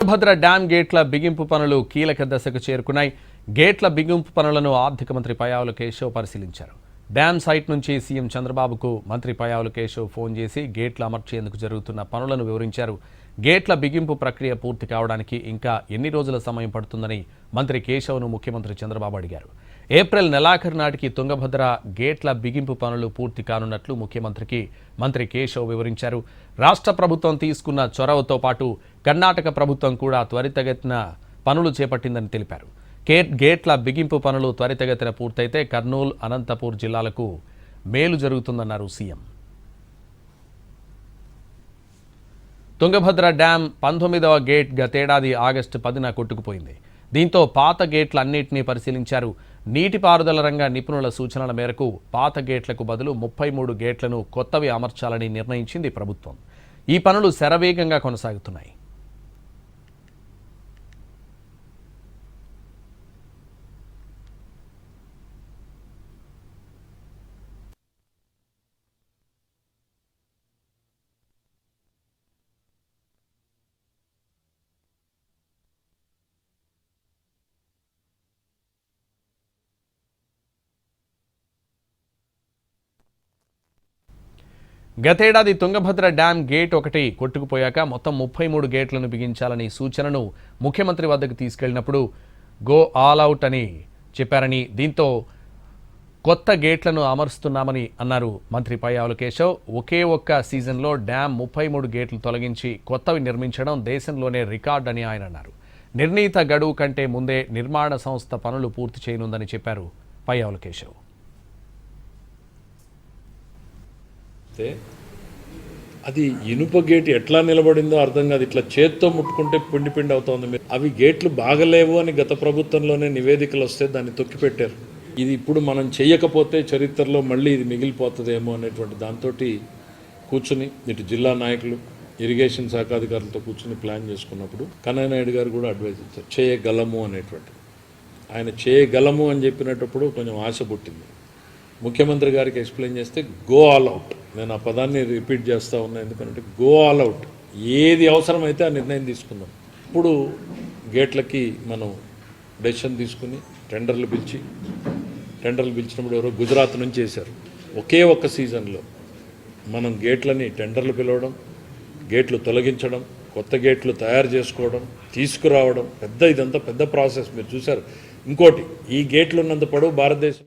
Tungabhadra dam గేట్ల బిగింపు పనులు కీలక దశకు చేరుకున్నాయి. గేట్ల బిగింపు పనులను ఆర్థిక మంత్రి పయ్యావుల కేశవ్ పరిశీలించారు. డ్యాం సైట్ నుంచి సీఎం చంద్రబాబుకు మంత్రి పయ్యావుల కేశవ్ ఫోన్ చేసి గేట్లు అమర్చేందుకు జరుగుతున్న పనులను వివరించారు. గేట్ల బిగింపు ప్రక్రియ పూర్తి కావడానికి ఇంకా ఎన్ని రోజుల సమయం పడుతుందని మంత్రి కేశవ్ను ముఖ్యమంత్రి చంద్రబాబు అడిగారు. ఏప్రిల్ నెలాఖరు నాటికి తుంగభద్ర గేట్ల బిగింపు పనులు పూర్తి కానున్నట్లు ముఖ్యమంత్రికి మంత్రి కేశవ్ వివరించారు. రాష్ట్ర ప్రభుత్వం తీసుకున్న చొరవతో పాటు కర్ణాటక ప్రభుత్వం కూడా త్వరితగతిన పనులు చేపట్టిందని తెలిపారు. గేట్ల బిగింపు పనులు త్వరితగతిన పూర్తయితే కర్నూలు, అనంతపూర్ జిల్లాలకు మేలు జరుగుతుందన్నారు సీఎం. తుంగభద్ర డ్యాం 19వ గేట్ గతేడాది ఆగస్టు 10న కొట్టుకుపోయింది. దీంతో పాత గేట్లన్నింటినీ పరిశీలించారు. నీటిపారుదల రంగ నిపుణుల సూచనల మేరకు పాత గేట్లకు బదులు 33 గేట్లను కొత్తవి అమర్చాలని నిర్ణయించింది ప్రభుత్వం. ఈ పనులు శరవేగంగా కొనసాగుతున్నాయి. గతేడాది తుంగభద్ర డ్యాం గేట్ 1 కొట్టుకుపోయాక మొత్తం 33 గేట్లను బిగించాలని సూచనను ముఖ్యమంత్రి వద్దకు తీసుకెళ్లినప్పుడు గో ఆల్ అవుట్ అని చెప్పారని, దీంతో కొత్త గేట్లను అమరుస్తున్నామని అన్నారు మంత్రి పయ్యావుల కేశవ్. ఒకే ఒక్క సీజన్లో డ్యాం 33 గేట్లు తొలగించి కొత్తవి నిర్మించడం దేశంలోనే రికార్డ్ అని ఆయన అన్నారు. నిర్ణీత గడువు కంటే ముందే నిర్మాణ సంస్థ పనులు పూర్తి చేయనుందని చెప్పారు పయ్యావుల కేశవ్. అది ఇనుప గేట్ ఎట్లా నిలబడిందో అర్థం కాదు. ఇట్లా చేత్తో ముట్టుకుంటే పిండి పిండి అవుతుంది. అవి గేట్లు బాగలేవు అని గత ప్రభుత్వంలోనే నివేదికలు వస్తే దాన్ని తొక్కిపెట్టారు. ఇది ఇప్పుడు మనం చేయకపోతే చరిత్రలో మళ్ళీ ఇది మిగిలిపోతుందేమో అనేటువంటి దాంతో కూర్చుని ఇటు జిల్లా నాయకులు, ఇరిగేషన్ శాఖ అధికారులతో కూర్చుని ప్లాన్ చేసుకున్నప్పుడు కన్నయ్య నాయుడు గారు కూడా అడ్వైజ్ ఇచ్చారు, చేయగలము అనేటువంటి. ఆయన చేయగలము అని చెప్పినప్పుడు కొంచెం ఆశ పుట్టింది. ముఖ్యమంత్రి గారికి ఎక్స్ప్లెయిన్ చేస్తే గో ఆల్ అవుట్, నేను ఆ పదాన్ని రిపీట్ చేస్తూ ఉన్నా, ఎందుకంటే గో ఆల్ అవుట్, ఏది అవసరమైతే ఆ నిర్ణయం తీసుకుందాం. ఇప్పుడు గేట్లకి మనం డెసిషన్ తీసుకుని టెండర్లు పిలిచినప్పుడు ఎవరో గుజరాత్ నుంచి చేశారు. ఒకే ఒక్క సీజన్లో మనం గేట్లని టెండర్లు పిలవడం, గేట్లు తొలగించడం, కొత్త గేట్లు తయారు చేసుకోవడం, తీసుకురావడం, ఇదంతా పెద్ద ప్రాసెస్ మీరు చూశారు. ఇంకోటి, ఈ గేట్లు ఉన్నంత పొడవు భారతదేశం